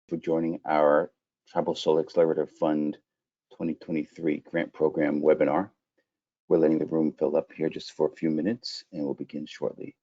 for joining our Tribal Solar Accelerator Fund 2023 Grant Program webinar. We're letting the room fill up here just for a few minutes, and we'll begin shortly.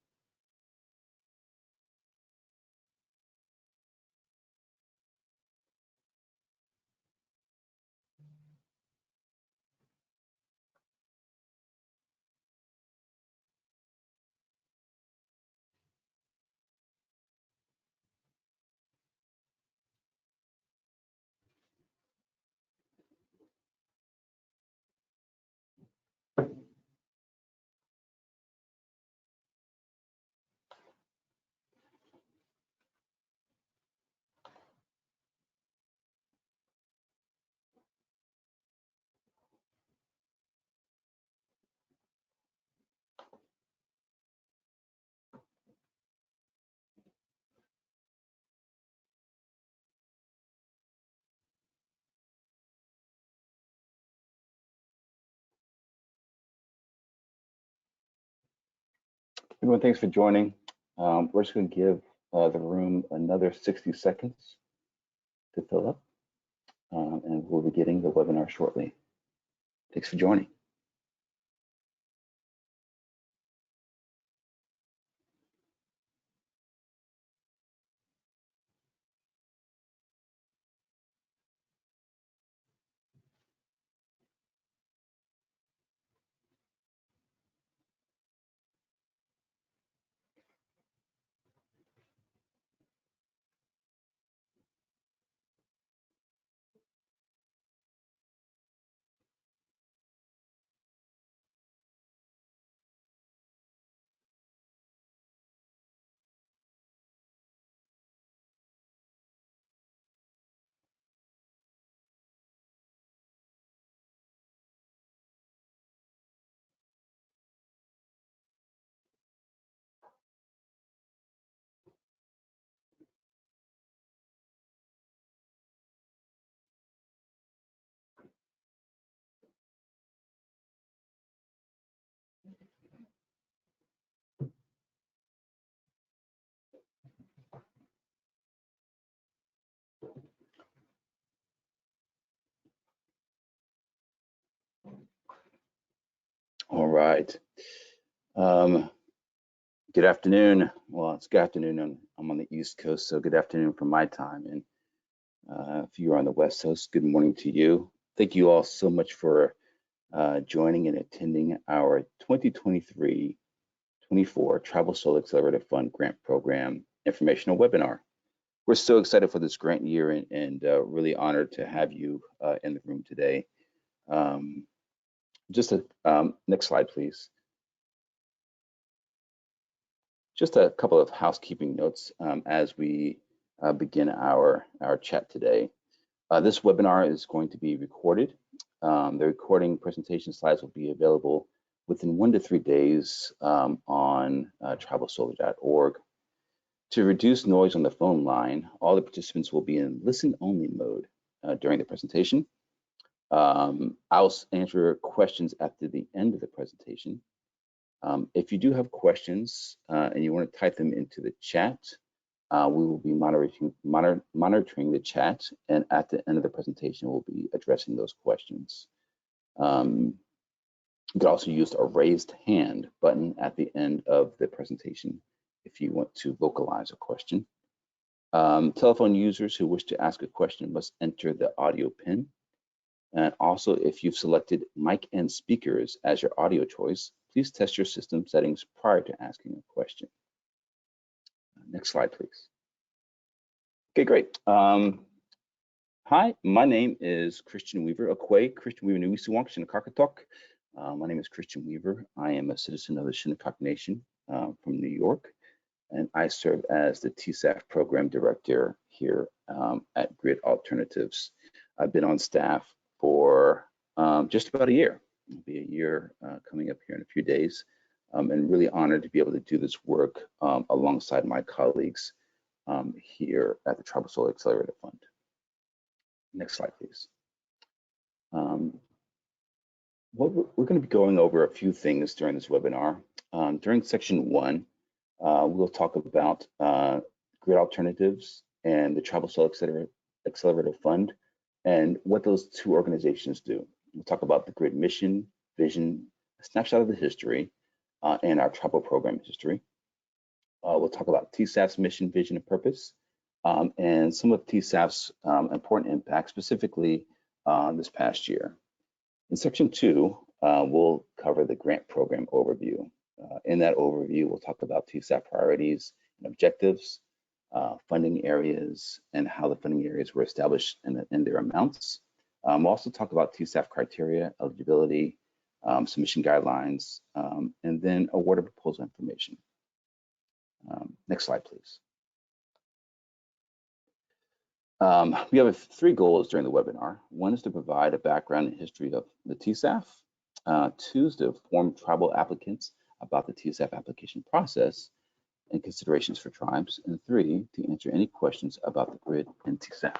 Everyone, thanks for joining. We're just going to give the room another 60 seconds to fill up, and we'll be getting the webinar shortly. Thanks for joining. All right. Good afternoon. Well, it's good afternoon. I'm on the East Coast, so good afternoon from my time. And if you're on the West Coast, good morning to you. Thank you all so much for joining and attending our 2023-24 Tribal Solar Accelerator Fund Grant Program informational webinar. We're so excited for this grant year and really honored to have you in the room today. Next slide, please. Just a couple of housekeeping notes as we begin our chat today. This webinar is going to be recorded. The recording presentation slides will be available within 1 to 3 days on tribalsolar.org. To reduce noise on the phone line, all the participants will be in listen-only mode during the presentation. I'll answer questions after the end of the presentation. If you do have questions and you want to type them into the chat, we will be monitoring the chat, and at the end of the presentation, we'll be addressing those questions. You could also use a raised hand button at the end of the presentation if you want to vocalize a question. Telephone users who wish to ask a question must enter the audio pin. And also, if you've selected mic and speakers as your audio choice, please test your system settings prior to asking a question. Next slide, please. Okay, great. Hi, my name is Christian Weaver, Christian Weaver Nuisiwak Shinnecock. My name is Christian Weaver. I am a citizen of the Shinnecock Nation from New York, and I serve as the TSAF program director here at Grid Alternatives. I've been on staff for just about a year. It'll be a year coming up here in a few days, and really honored to be able to do this work alongside my colleagues here at the Tribal Solar Accelerator Fund. Next slide, please. We're going to be going over a few things during this webinar. During section 1, we'll talk about grid alternatives and the Tribal Solar Accelerator Fund, and what those two organizations do. We'll talk about the GRID mission, vision, a snapshot of the history, and our tribal program history. We'll talk about TSAF's mission, vision, and purpose, and some of TSAF's important impacts, specifically this past year. In section 2, we'll cover the grant program overview. In that overview, we'll talk about TSAF priorities and objectives, funding areas, and how the funding areas were established and their amounts. We'll also talk about TSAF criteria, eligibility, submission guidelines, and then award of proposal information. Next slide, please. We have 3 goals during the webinar. 1 is to provide a background and history of the TSAF. 2 is to inform tribal applicants about the TSAF application process and considerations for tribes. And 3, to answer any questions about the GRID and TSAF.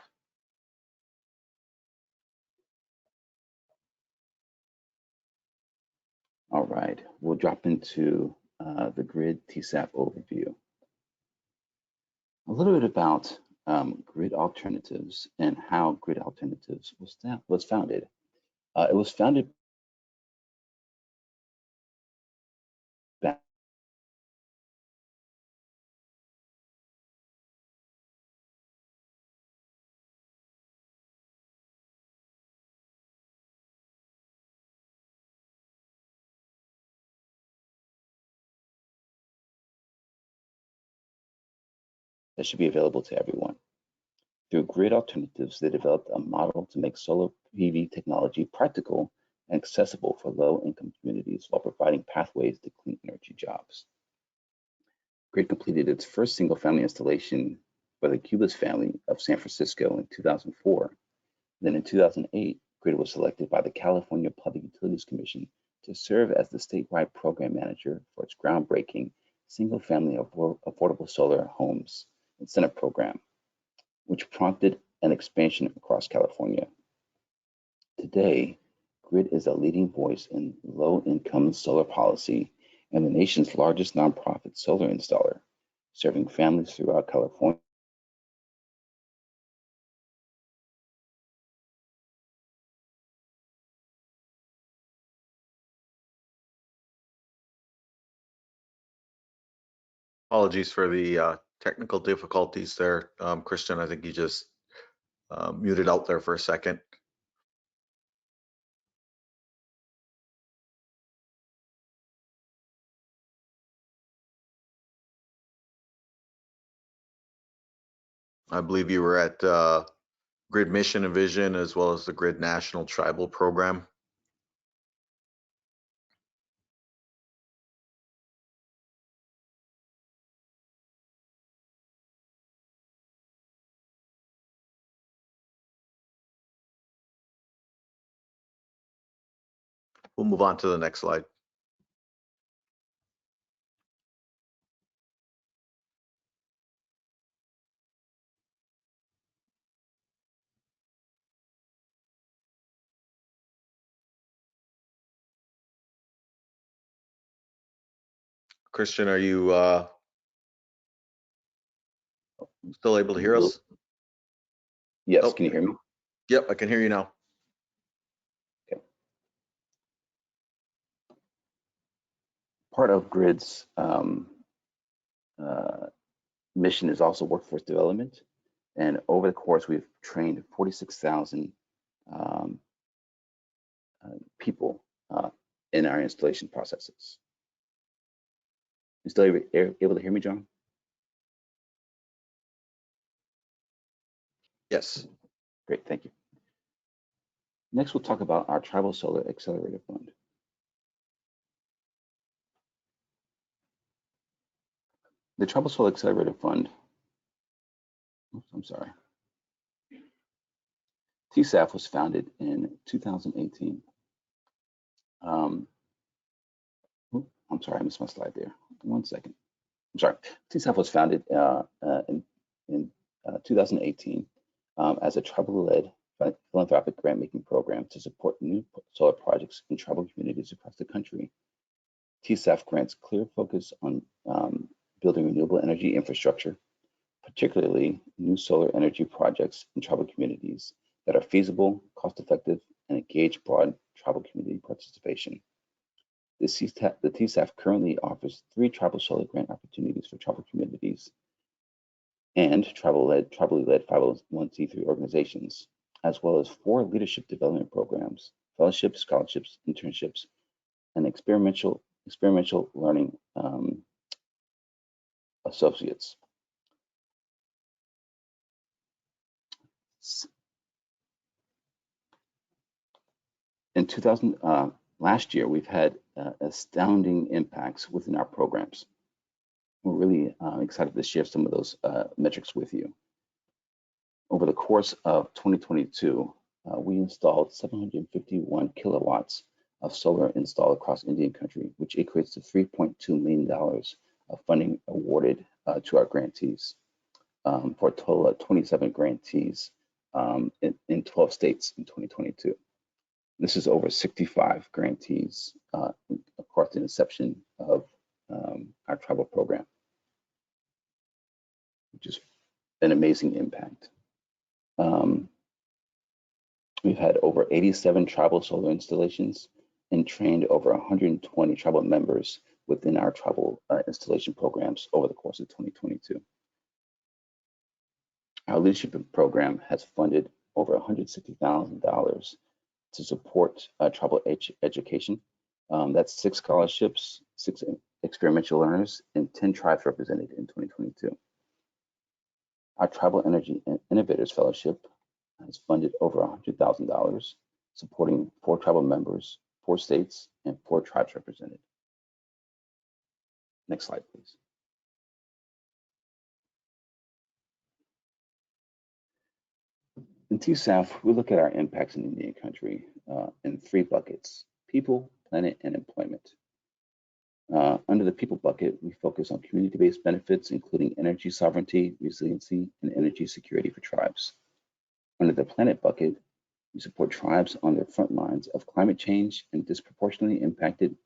All right, we'll drop into the GRID TSAF overview. A little bit about GRID Alternatives and how GRID Alternatives was founded. It was founded back that should be available to everyone. Through GRID Alternatives, they developed a model to make solar PV technology practical and accessible for low-income communities while providing pathways to clean energy jobs. GRID completed its first single-family installation for the Cubas family of San Francisco in 2004. Then in 2008, GRID was selected by the California Public Utilities Commission to serve as the statewide program manager for its groundbreaking single-family affordable solar homes incentive program, which prompted an expansion across California. Today, GRID is a leading voice in low-income solar policy and the nation's largest nonprofit solar installer, serving families throughout California. Apologies for the technical difficulties there. Christian, I think you just muted out there for a second. I believe you were at GRID Mission and Vision, as well as the GRID National Tribal Program. We'll move on to the next slide. Christian, are you still able to hear us? Yes, Oh, can you hear me? Yep, I can hear you now. Okay. Part of GRID's mission is also workforce development. And over the course, we've trained 46,000 people in our installation processes. You still able to hear me, John? Yes. Great, thank you. Next, we'll talk about our Tribal Solar Accelerator Fund. The Tribal Solar Accelerator Fund, oops, I'm sorry. TSAF was founded in 2018. I'm sorry, I missed my slide there. 1 second. I'm sorry. TSAF was founded in 2018 as a tribal-led philanthropic grant-making program to support new solar projects in tribal communities across the country. TSAF grants clear focus on building renewable energy infrastructure, particularly new solar energy projects in tribal communities that are feasible, cost-effective, and engage broad tribal community participation. The TSAF currently offers 3 tribal solar grant opportunities for tribal communities and tribally led 501c3 organizations, as well as 4 leadership development programs, fellowships, scholarships, internships, and experiential learning associates. In last year, we've had astounding impacts within our programs. We're really excited to share some of those metrics with you. Over the course of 2022, we installed 751 kilowatts of solar installed across Indian country, which equates to $3.2 million of funding awarded to our grantees for a total of 27 grantees in 12 states in 2022. This is over 65 grantees across the inception of our tribal program, which is an amazing impact. We've had over 87 tribal solar installations and trained over 120 tribal members within our tribal installation programs over the course of 2022. Our leadership program has funded over $160,000 to support tribal education. That's 6 scholarships, 6 experiential learners, and 10 tribes represented in 2022. Our Tribal Energy Innovators Fellowship has funded over $100,000, supporting 4 tribal members, 4 states, and 4 tribes represented. Next slide, please. In TSAF, we look at our impacts in Indian country in 3 buckets: people, planet, and employment. Under the people bucket, we focus on community-based benefits, including energy sovereignty, resiliency, and energy security for tribes. Under the planet bucket, we support tribes on their front lines of climate change and disproportionately impacted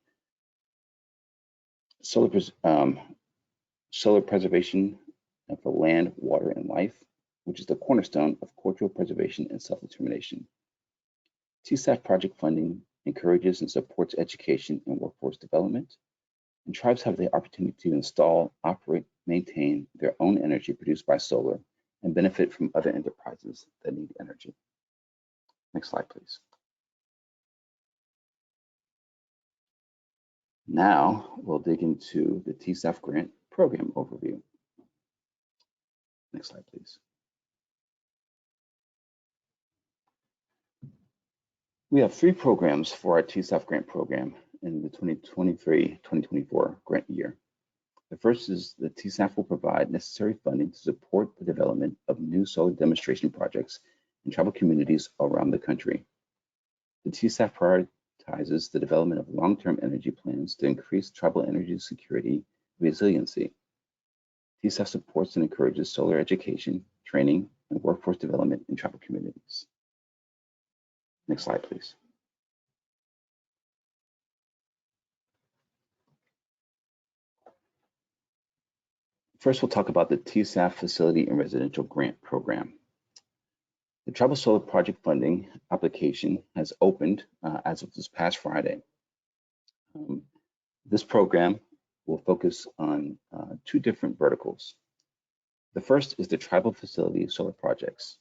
solar preservation for land, water, and life, which is the cornerstone of cultural preservation and self-determination. TSAF project funding encourages and supports education and workforce development, and tribes have the opportunity to install, operate, maintain their own energy produced by solar and benefit from other enterprises that need energy. Next slide, please. Now we'll dig into the TSAF grant program overview. Next slide, please. We have 3 programs for our TSAF grant program in the 2023-2024 grant year. The first is the TSAF will provide necessary funding to support the development of new solar demonstration projects in tribal communities around the country. The TSAF prioritizes the development of long-term energy plans to increase tribal energy security and resiliency. TSAF supports and encourages solar education, training, and workforce development in tribal communities. Next slide, please. First, we'll talk about the TSAF Facility and Residential Grant Program. The Tribal Solar Project Funding application has opened as of this past Friday. This program will focus on 2 different verticals. The first is the Tribal Facility Solar Projects.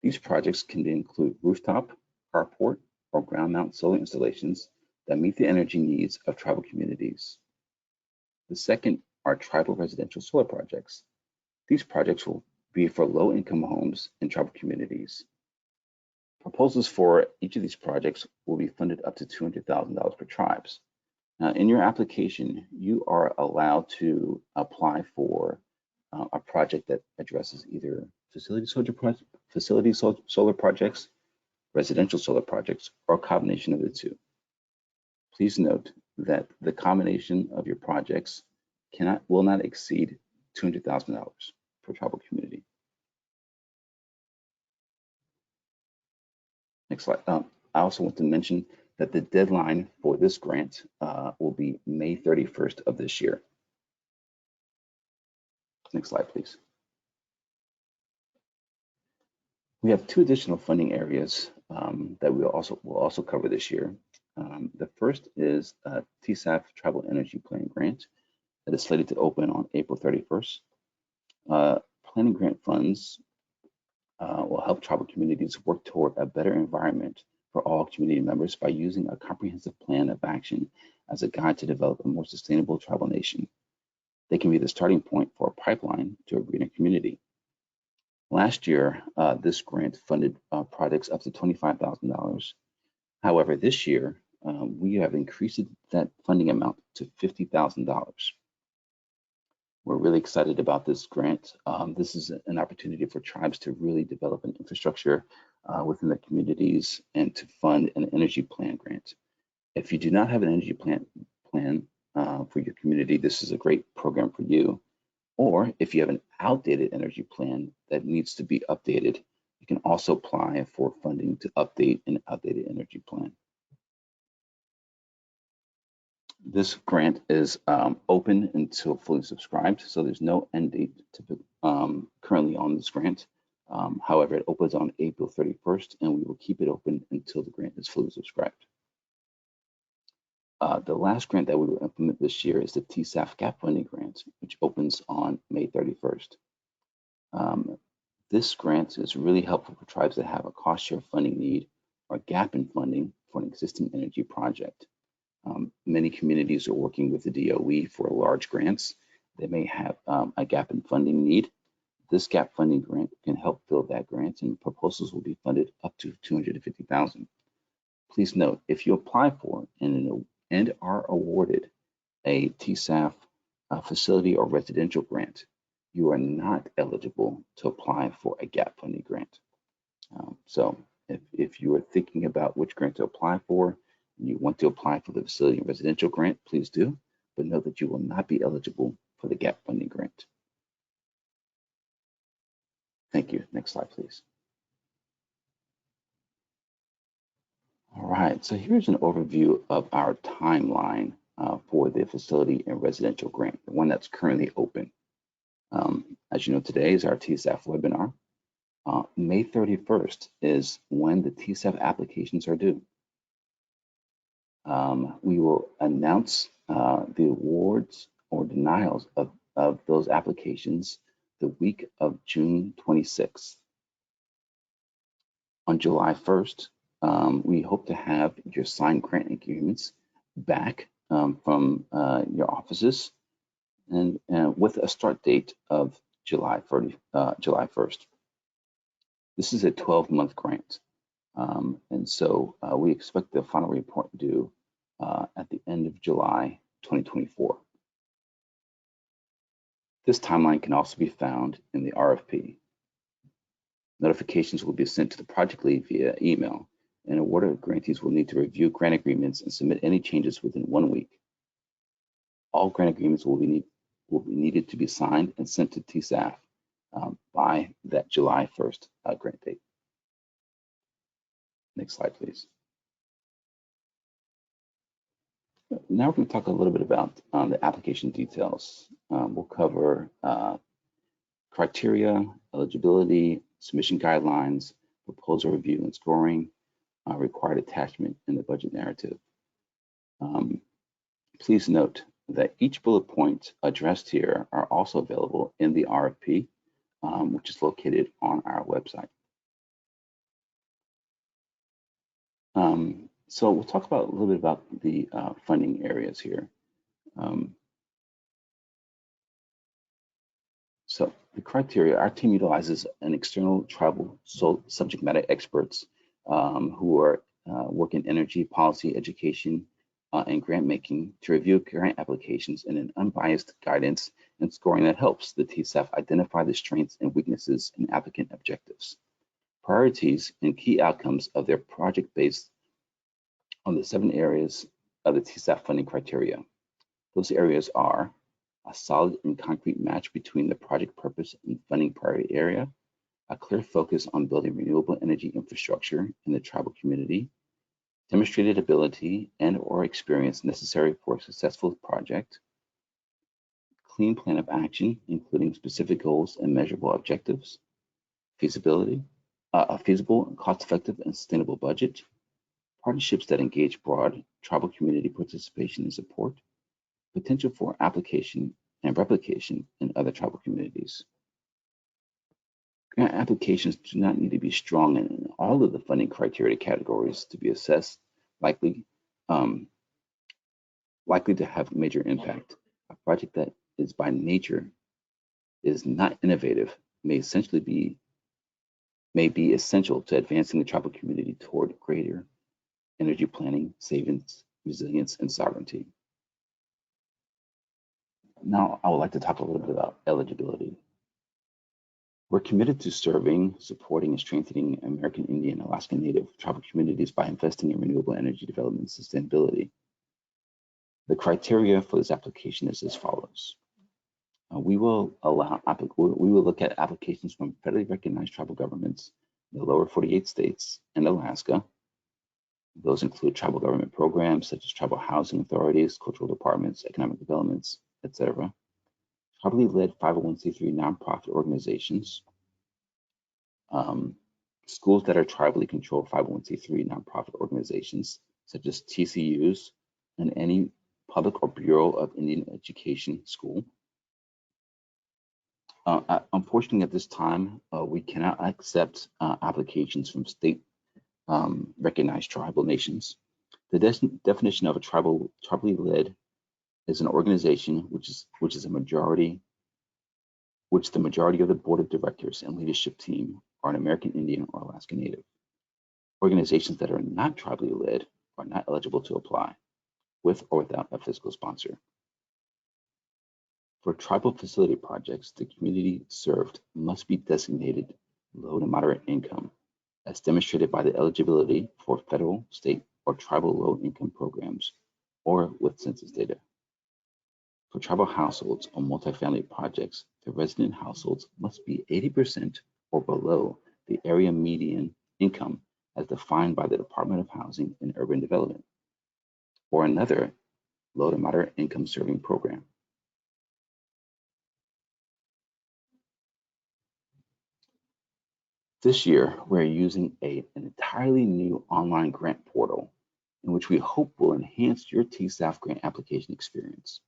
These projects can include rooftop, carport, or ground mount solar installations that meet the energy needs of tribal communities. The second are tribal residential solar projects. These projects will be for low-income homes in tribal communities. Proposals for each of these projects will be funded up to $200,000 per tribes. Now, in your application, you are allowed to apply for a project that addresses either facility solar projects, residential solar projects, or a combination of the 2. Please note that the combination of your projects will not exceed $200,000 per tribal community. Next slide. I also want to mention that the deadline for this grant will be May 31st of this year. Next slide, please. We have two additional funding areas that will also cover this year. The first is a TSAF Travel Energy Plan Grant that is slated to open on April 31st. Planning grant funds will help tribal communities work toward a better environment for all community members by using a comprehensive plan of action as a guide to develop a more sustainable tribal nation. They can be the starting point for a pipeline to a greener community. Last year, this grant funded projects up to $25,000. However, this year, we have increased that funding amount to $50,000. We're really excited about this grant. This is an opportunity for tribes to really develop an infrastructure within their communities and to fund an energy plan grant. If you do not have an energy plan for your community, this is a great program for you. Or if you have an outdated energy plan that needs to be updated, you can also apply for funding to update an outdated energy plan. This grant is open until fully subscribed, so there's no end date currently on this grant. However, it opens on April 31st, and we will keep it open until the grant is fully subscribed. The last grant that we will implement this year is the TSAF Gap Funding Grant, which opens on May 31st. This grant is really helpful for tribes that have a cost share funding need or gap in funding for an existing energy project. Many communities are working with the DOE for large grants. They may have a gap in funding need. This gap funding grant can help fill that grant, and proposals will be funded up to $250,000. Please note, if you apply for and are awarded a TSAF facility or residential grant, you are not eligible to apply for a gap funding grant. So if you are thinking about which grant to apply for, and you want to apply for the facility and residential grant, please do, but know that you will not be eligible for the gap funding grant. Thank you. Next slide, please. All right, so here's an overview of our timeline for the facility and residential grant, the one that's currently open. As you know, today is our TSAF webinar. May 31st is when the TSAF applications are due. We will announce the awards or denials of those applications the week of June 26th. On July 1st, we hope to have your signed grant agreements back from your offices and with a start date of July 1st. This is a 12-month grant. And so we expect the final report due at the end of July 2024. This timeline can also be found in the RFP. Notifications will be sent to the project lead via email, and awarded grantees will need to review grant agreements and submit any changes within 1 week. All grant agreements will be needed to be signed and sent to TSAF by that July 1st grant date. Next slide, please. Now we're going to talk a little bit about the application details. We'll cover criteria, eligibility, submission guidelines, proposal review and scoring, required attachment, and the budget narrative. Please note that each bullet point addressed here are also available in the RFP, which is located on our website. So we'll talk about a little bit about the funding areas here. So the criteria, our team utilizes an external tribal subject matter experts who are work in energy, policy, education, and grant making to review grant applications in an unbiased guidance and scoring that helps the TSAF identify the strengths and weaknesses in applicant objectives, priorities, and key outcomes of their project based on the 7 areas of the TSAF funding criteria. Those areas are a solid and concrete match between the project purpose and funding priority area, a clear focus on building renewable energy infrastructure in the tribal community, demonstrated ability and or experience necessary for a successful project, clean plan of action, including specific goals and measurable objectives, feasibility, a feasible, cost-effective, and sustainable budget, partnerships that engage broad tribal community participation and support, potential for application and replication in other tribal communities. Grant applications do not need to be strong in all of the funding criteria categories to be assessed, likely to have major impact. A project that is by nature is not innovative may be essential to advancing the tribal community toward greater energy planning, savings, resilience, and sovereignty. Now, I would like to talk a little bit about eligibility. We're committed to serving, supporting, and strengthening American Indian, Alaska Native tribal communities by investing in renewable energy development and sustainability. The criteria for this application is as follows. We will look at applications from federally recognized tribal governments in the lower 48 states and Alaska. Those include tribal government programs such as tribal housing authorities, cultural departments, economic developments, etc. Tribally led 501c3 nonprofit organizations, schools that are tribally controlled 501c3 nonprofit organizations such as TCUs and any public or Bureau of Indian Education school. Unfortunately, at this time, we cannot accept applications from state recognized tribal nations. The definition of a tribally led is an organization which the majority of the board of directors and leadership team are an American Indian or Alaska Native. Organizations that are not tribally led are not eligible to apply, with or without a fiscal sponsor. For tribal facility projects, the community served must be designated low to moderate income, as demonstrated by the eligibility for federal, state, or tribal low-income programs, or with census data. For tribal households or multifamily projects, the resident households must be 80% or below the area median income as defined by the Department of Housing and Urban Development, or another low to moderate income serving program. This year, we're using an entirely new online grant portal in which we hope will enhance your TSAF grant application experience.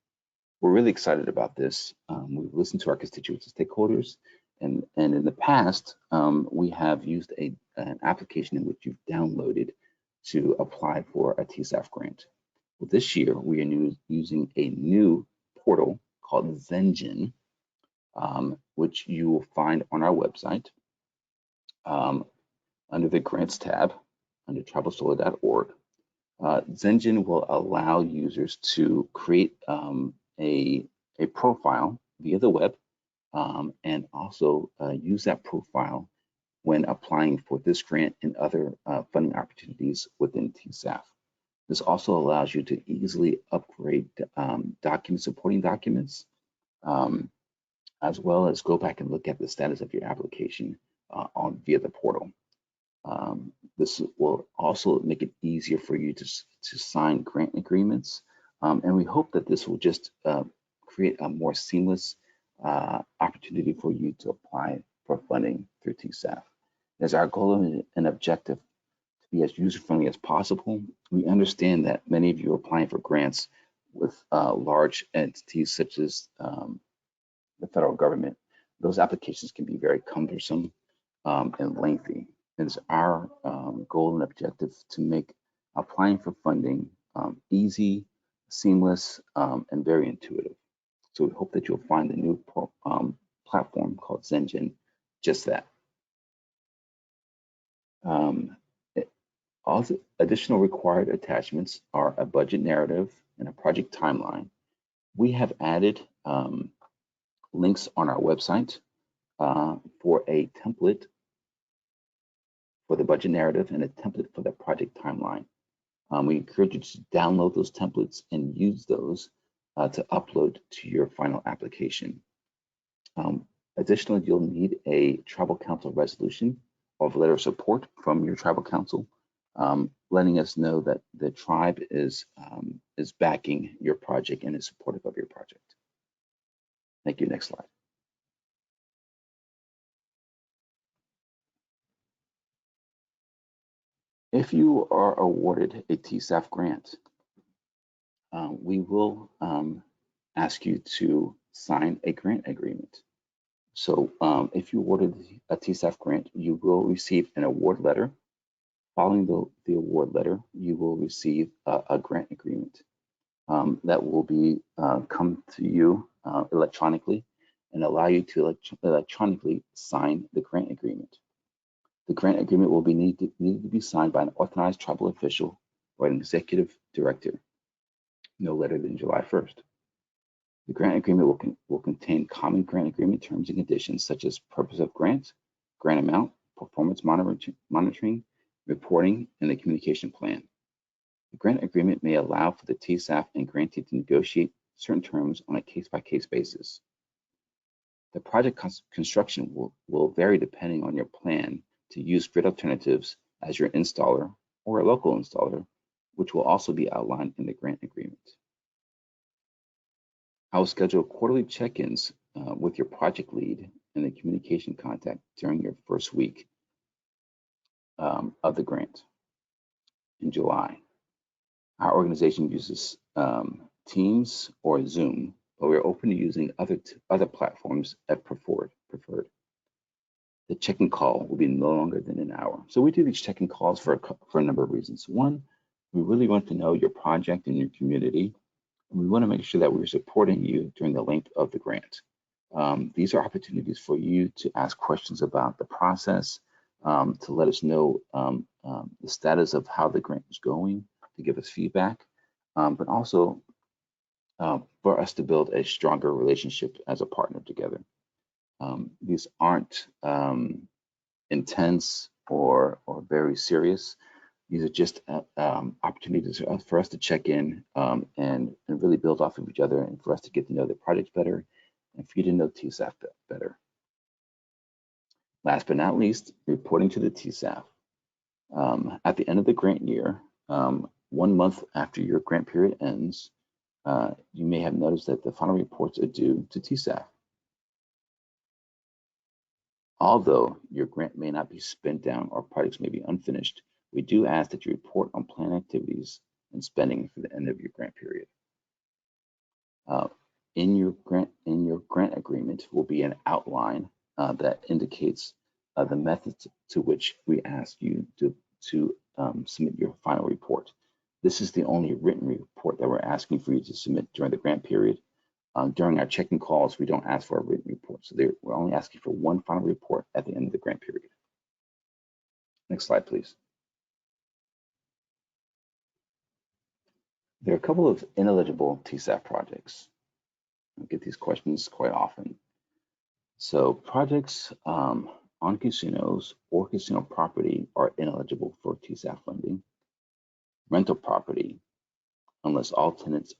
We're really excited about this. We've listened to our constituents and stakeholders, and in the past, we have used an application in which you've downloaded to apply for a TSAF grant. Well, this year, we are using a new portal called Zengen, which you will find on our website. Under the grants tab, under tribalsolar.org, Zengen will allow users to create a profile via the web and also use that profile when applying for this grant and other funding opportunities within TSAF. This also allows you to easily upgrade supporting documents, as well as go back and look at the status of your application via the portal. This will also make it easier for you to sign grant agreements, and we hope that this will just create a more seamless opportunity for you to apply for funding through TSAF. As our goal and objective to be as user-friendly as possible, we understand that many of you are applying for grants with large entities such as the federal government. Those applications can be very cumbersome and lengthy. It's our goal and objective to make applying for funding easy, seamless, and very intuitive. So we hope that you'll find the new platform called Zengen just that. All the additional required attachments are a budget narrative and a project timeline. We have added links on our website for a template for the budget narrative and a template for the project timeline. We encourage you to download those templates and use those to upload to your final application. Additionally, you'll need a tribal council resolution or letter of support from your tribal council, letting us know that the tribe is backing your project and is supportive of your project. Thank you. Next slide. If you are awarded a TSAF grant, we will ask you to sign a grant agreement. So if you awarded a TSAF grant, you will receive an award letter. Following the award letter, you will receive a grant agreement that will be come to you electronically and allow you to electronically sign the grant agreement. The grant agreement will be need to be signed by an authorized tribal official or an executive director no later than July 1st. The grant agreement will contain common grant agreement terms and conditions such as purpose of grant, grant amount, performance monitoring, reporting, and the communication plan. The grant agreement may allow for the TSAF and grantee to negotiate certain terms on a case-by-case basis. The project construction will vary depending on your plan to use grid alternatives as your installer or a local installer, which will also be outlined in the grant agreement. I will schedule quarterly check-ins with your project lead and the communication contact during your first week of the grant in July. Our organization uses Teams or Zoom, but we're open to using other platforms if preferred. The check-in call will be no longer than an hour. So we do these check-in calls for a number of reasons. One, we really want to know your project and your community. And we want to make sure that we're supporting you during the length of the grant. These are opportunities for you to ask questions about the process, to let us know the status of how the grant is going, to give us feedback, but also for us to build a stronger relationship as a partner together. These aren't intense or very serious. These are just opportunities for us to check in and really build off of each other, and for us to get to know the project better and for you to know TSAF better. Last but not least, reporting to the TSAF. At the end of the grant year, 1 month after your grant period ends, you may have noticed that the final reports are due to TSAF. Although your grant may not be spent down or projects may be unfinished, we do ask that you report on planned activities and spending for the end of your grant period. In your grant agreement will be an outline that indicates the methods to which we ask you to submit your final report. This is the only written report that we're asking for you to submit during the grant period. During our check-in calls, we don't ask for a written report. So we're only asking for one final report at the end of the grant period. Next slide, please. There are a couple of ineligible TSAF projects. I get these questions quite often. So projects on casinos or casino property are ineligible for TSAF funding. Rental property, unless all tenants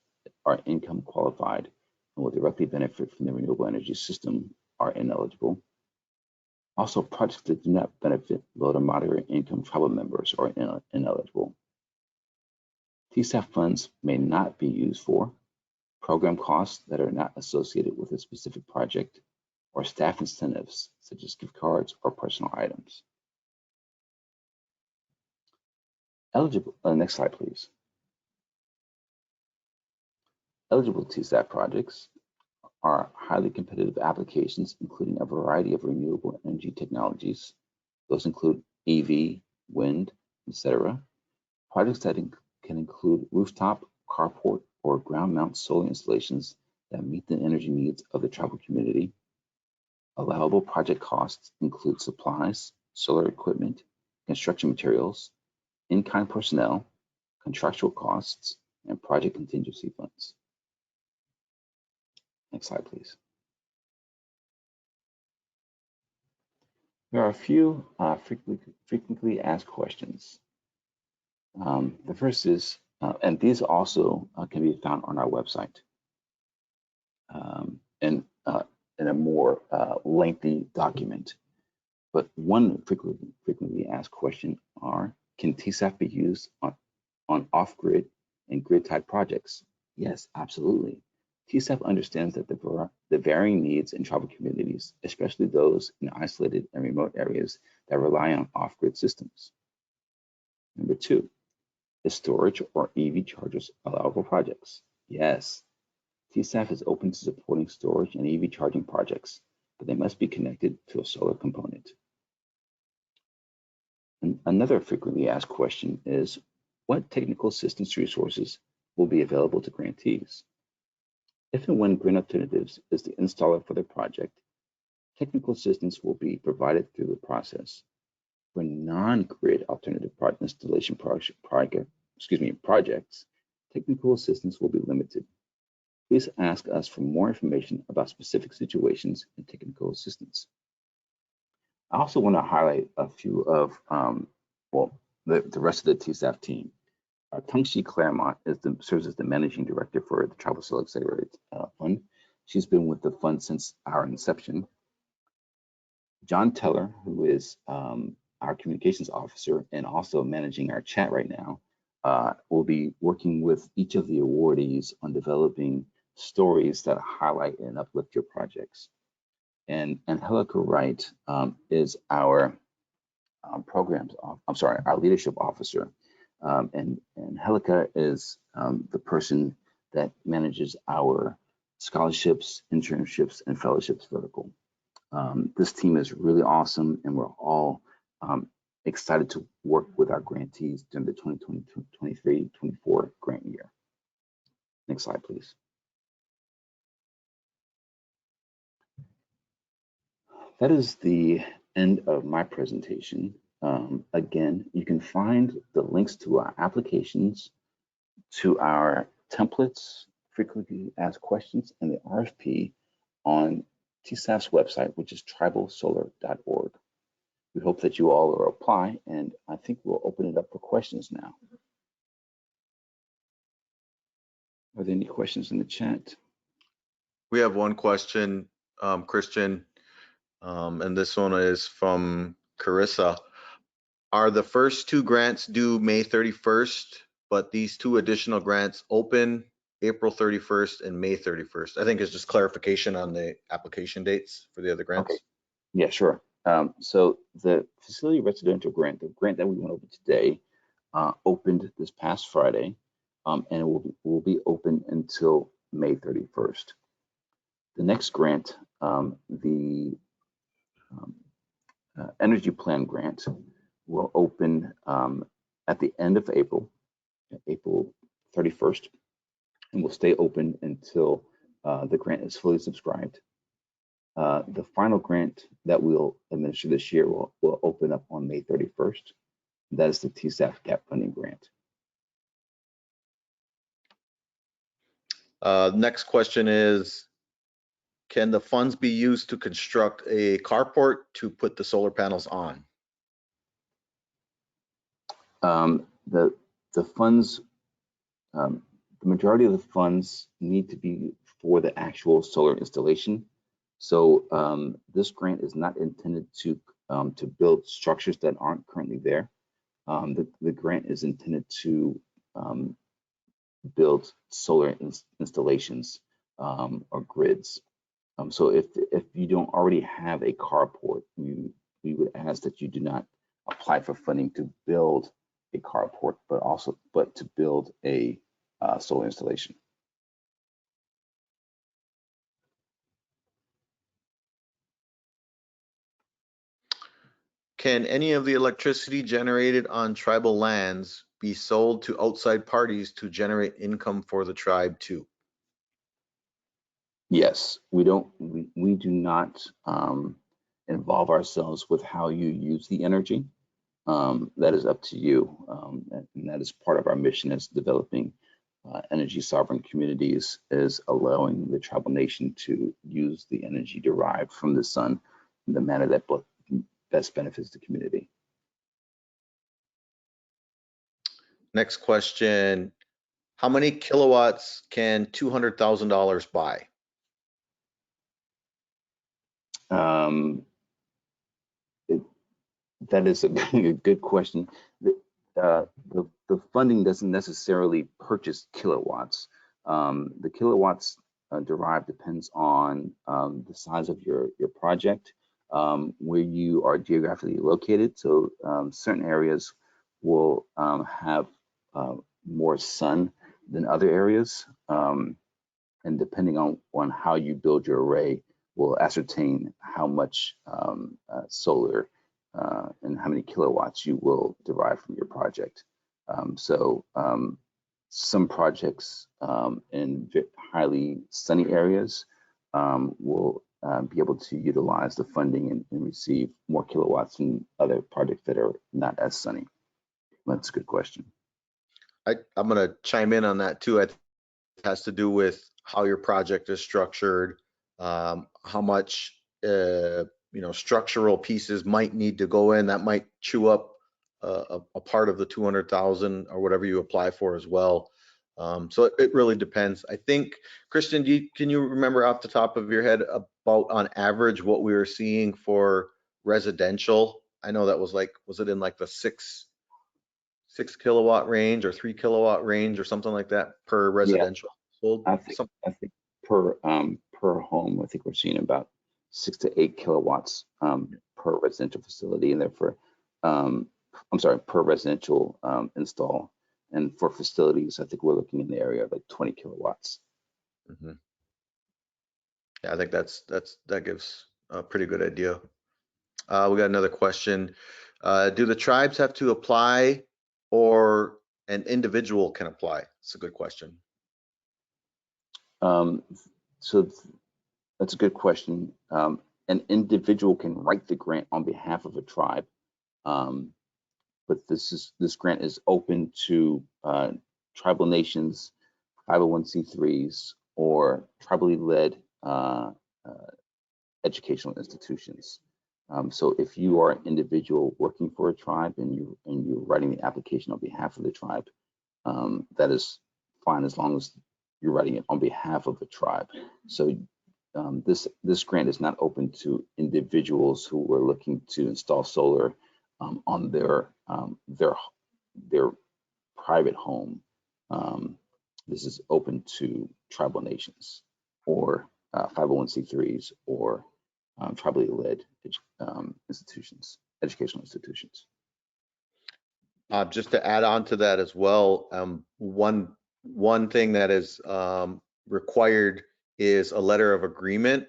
are income qualified and will directly benefit from the renewable energy system, are ineligible. Also, projects that do not benefit low to moderate income tribal members are ineligible. TSAF funds may not be used for program costs that are not associated with a specific project or staff incentives such as gift cards or personal items. Eligible, next slide, please. Eligible TSAF projects are highly competitive applications, including a variety of renewable energy technologies. Those include EV, wind, etc. Projects that can include rooftop, carport, or ground mount solar installations that meet the energy needs of the tribal community. Allowable project costs include supplies, solar equipment, construction materials, in-kind personnel, contractual costs, and project contingency funds. Next slide, please. There are a few frequently asked questions. The first is, and these also can be found on our website in a more lengthy document. But one frequently asked question are, can TSAF be used on off-grid and grid-tied projects? Yes, absolutely. TSAF understands that the varying needs in tribal communities, especially those in isolated and remote areas that rely on off-grid systems. Number 2, is storage or EV chargers allowable projects? Yes, TSAF is open to supporting storage and EV charging projects, but they must be connected to a solar component. And another frequently asked question is, what technical assistance resources will be available to grantees? If and when Green Alternatives is the installer for the project, technical assistance will be provided through the process. For non-grid alternative installation projects, technical assistance will be limited. Please ask us for more information about specific situations and technical assistance. I also want to highlight a few of, the rest of the TSAF team. Tungshi Claremont serves as the managing director for the Tribal Solar Accelerated Fund. She's been with the fund since our inception. John Teller, who is our communications officer and also managing our chat right now, will be working with each of the awardees on developing stories that highlight and uplift your projects. And Angelica Wright is our our leadership officer. And Angelica is the person that manages our scholarships, internships, and fellowships vertical. This team is really awesome, and we're all excited to work with our grantees during the 2023-24 grant year. Next slide, please. That is the end of my presentation. Again, you can find the links to our applications, to our templates, frequently asked questions, and the RFP on TSAF's website, which is tribalsolar.org. We hope that you all will apply, and I think we'll open it up for questions now. Are there any questions in the chat? We have one question, Christian, and this one is from Carissa. Are the first 2 grants due May 31st, but these 2 additional grants open April 31st and May 31st? I think it's just clarification on the application dates for the other grants. Okay. Yeah, sure. So the facility residential grant, the grant that we went over today, opened this past Friday, and it will be open until May 31st. The next grant, the energy plan grant, will open at the end of April 31st, and will stay open until the grant is fully subscribed. The final grant that we'll administer this year will open up on May 31st. That is the TSAF gap funding grant. Next question is, can the funds be used to construct a carport to put the solar panels on? The funds, the majority of the funds need to be for the actual solar installation. So this grant is not intended to build structures that aren't currently there. The grant is intended to build solar installations or grids. So if you don't already have a carport, we would ask that you do not apply for funding to build a carport, but to build a solar installation. Can any of the electricity generated on tribal lands be sold to outside parties to generate income for the tribe too? Yes, we do not involve ourselves with how you use the energy. That is up to you, and that is part of our mission as developing energy sovereign communities, is allowing the tribal nation to use the energy derived from the sun in the manner that best benefits the community. Next question, how many kilowatts can $200,000 buy? That is a good question. The funding doesn't necessarily purchase kilowatts. The kilowatts derived depends on the size of your project, where you are geographically located. So certain areas will have more sun than other areas. And depending on how you build your array, will ascertain how much solar and how many kilowatts you will derive from your project. Some projects in highly sunny areas will be able to utilize the funding and receive more kilowatts than other projects that are not as sunny. That's a good question. I'm going to chime in on that too. It has to do with how your project is structured, how much structural pieces might need to go in that might chew up a part of the 200,000 or whatever you apply for as well. So it really depends. I think, Christian, can you remember off the top of your head about on average what we were seeing for residential? I know that was it in like the six kilowatt range or 3 kilowatt range or something like that per Yeah, residential household? I think per home, I think we're seeing about 6 to 8 kilowatts per residential facility, and therefore, I'm sorry, per residential install. And for facilities, I think we're looking in the area of like 20 kilowatts. Mm-hmm. Yeah, I think that gives a pretty good idea. We got another question. Do the tribes have to apply, or an individual can apply? It's a good question. So that's a good question. An individual can write the grant on behalf of a tribe, but this grant is open to tribal nations, 501c3s, or tribally led educational institutions. So if you are an individual working for a tribe and you're writing the application on behalf of the tribe, that is fine as long as you're writing it on behalf of the tribe. So this grant is not open to individuals who are looking to install solar on their private home. This is open to tribal nations or 501c3s or tribally led institutions, educational institutions. Just to add on to that as well, one thing that is required is a letter of agreement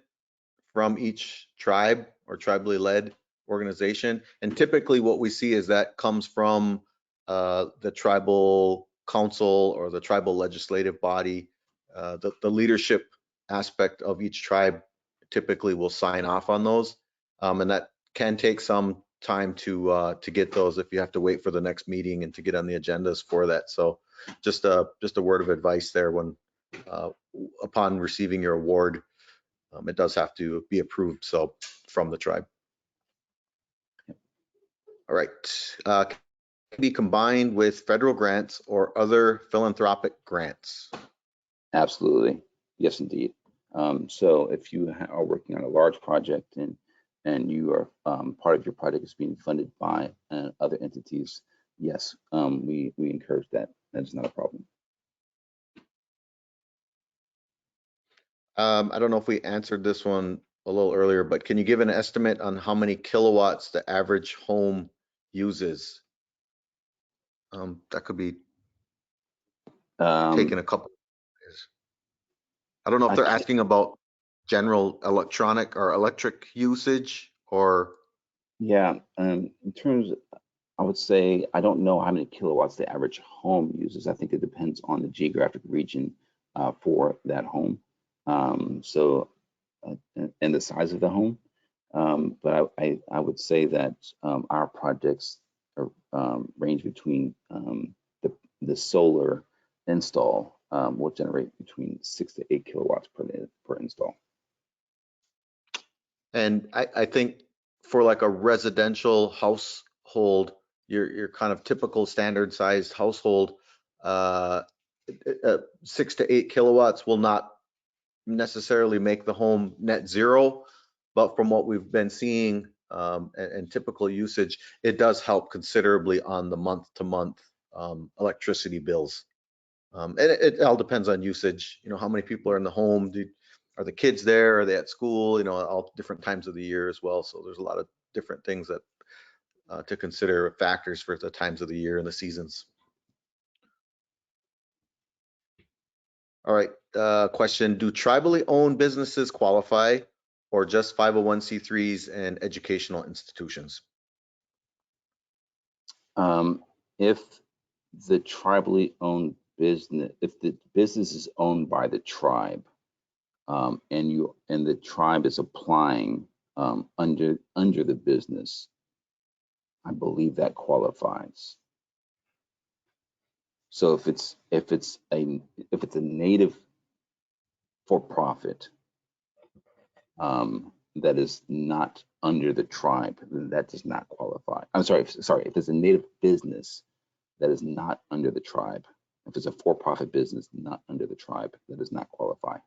from each tribe or tribally led organization. And typically what we see is that comes from the tribal council or the tribal legislative body. The leadership aspect of each tribe typically will sign off on those. And that can take some time to get those if you have to wait for the next meeting and to get on the agendas for that. So just a word of advice there when upon receiving your award, it does have to be approved from the tribe. All right. Can be combined with federal grants or other philanthropic grants? Absolutely. Yes, indeed. So if you are working on a large project and you are part of your project is being funded by other entities, yes, we encourage that. That's not a problem. I don't know if we answered this one a little earlier, but can you give an estimate on how many kilowatts the average home uses? That could be taking a couple of years. I don't know if they're asking about general electronic or electric usage or. Yeah, in terms, I would say I don't know how many kilowatts the average home uses. I think it depends on the geographic region for that home. And the size of the home. But I would say that our projects range between the solar install will generate between 6 to 8 kilowatts per install. And I think for like a residential household, your kind of typical standard sized household, 6 to 8 kilowatts will not necessarily make the home net zero, but from what we've been seeing and typical usage, it does help considerably on the month-to-month electricity bills. And it all depends on usage. You know, how many people are in the home? Are the kids there? Are they at school? You know, all different times of the year as well. So there's a lot of different things that to consider factors for the times of the year and the seasons. All right, question, do tribally owned businesses qualify or just 501c3s and educational institutions? If the tribally owned business, if the business is owned by the tribe, and the tribe is applying under the business, I believe that qualifies. So if it's a native for-profit that is not under the tribe, then that does not qualify. I'm sorry, if it's a native business that is not under the tribe, if it's a for-profit business not under the tribe, that does not qualify.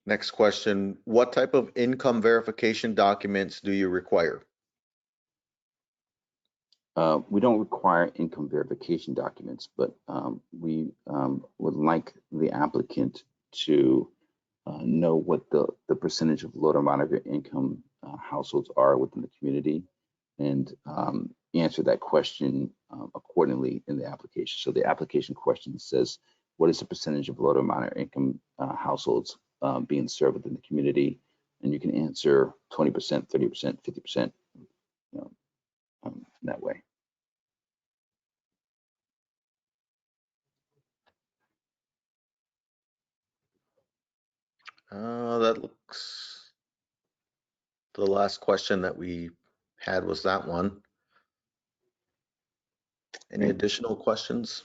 Next question, what type of income verification documents do you require? We don't require income verification documents, but we would like the applicant to know what the percentage of low to moderate income households are within the community, and answer that question accordingly in the application. So the application question says, what is the percentage of low to moderate income households being served within the community? And you can answer 20%, 30%, 50%, that way. That looks, the last question that we had was that one. Any additional questions?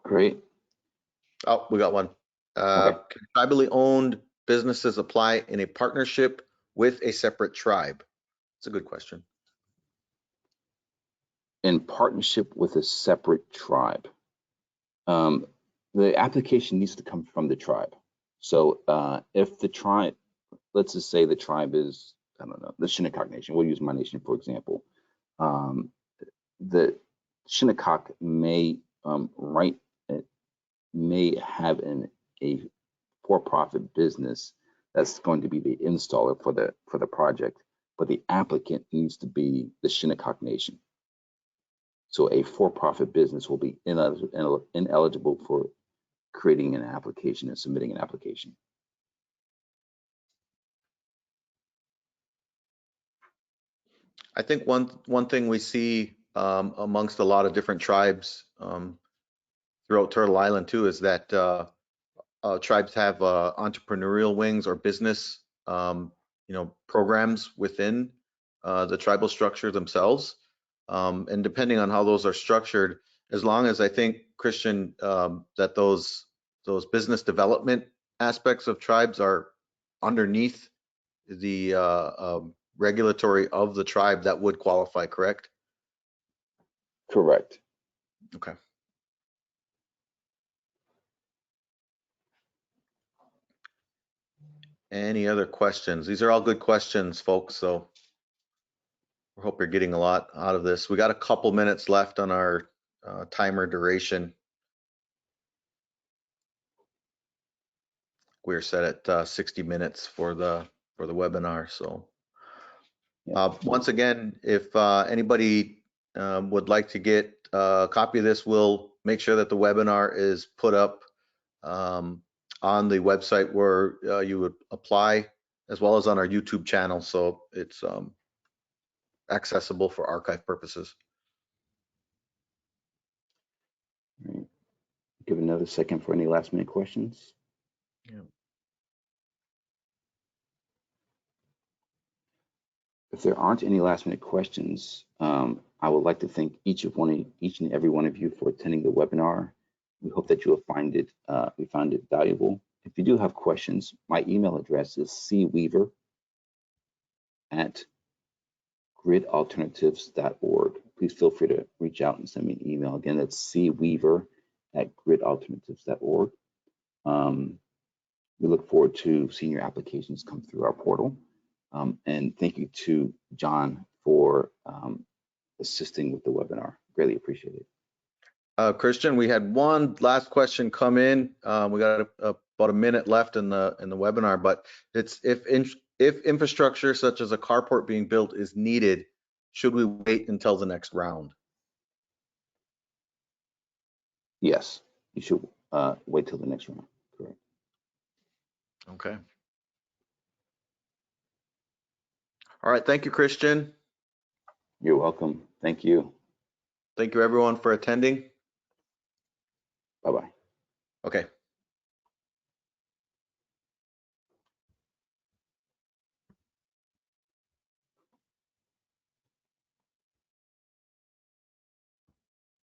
Great. Oh, we got one. Okay. Can tribally owned businesses apply in a partnership with a separate tribe? It's a good question. In partnership with a separate tribe, the application needs to come from the tribe. So if the tribe, let's just say the tribe is, I don't know, the Shinnecock Nation. We'll use my nation for example. The Shinnecock may may have a for-profit business that's going to be the installer for the project, but the applicant needs to be the Shinnecock Nation. So a for-profit business will be ineligible for creating an application and submitting an application. I think one thing we see amongst a lot of different tribes throughout Turtle Island too is that tribes have entrepreneurial wings or business programs within the tribal structure themselves, and depending on how those are structured, as long as I think, Christian, that those business development aspects of tribes are underneath the regulatory of the tribe, that would qualify, correct? Correct. Okay. Any other questions? These are all good questions, folks, so we hope you're getting a lot out of this. We got a couple minutes left on our timer duration. We're set at 60 minutes for the webinar. So once again, if anybody would like to get a copy of this, we'll make sure that the webinar is put up on the website where you would apply, as well as on our YouTube channel, so it's accessible for archive purposes. All right. Give another second for any last minute questions. Yeah. If there aren't any last minute questions, I would like to thank each and every one of you for attending the webinar. We hope that you will find it valuable. If you do have questions, my email address is cweaver@gridalternatives.org. Please feel free to reach out and send me an email. Again, that's cweaver@gridalternatives.org. We look forward to seeing your applications come through our portal. And thank you to John for assisting with the webinar. Greatly appreciate it. Christian, we had one last question come in. We got about a minute left in the webinar, but it's if infrastructure such as a carport being built is needed, should we wait until the next round? Yes, you should wait till the next round. Correct. Okay. All right. Thank you, Christian. You're welcome. Thank you. Thank you, everyone, for attending. Bye-bye.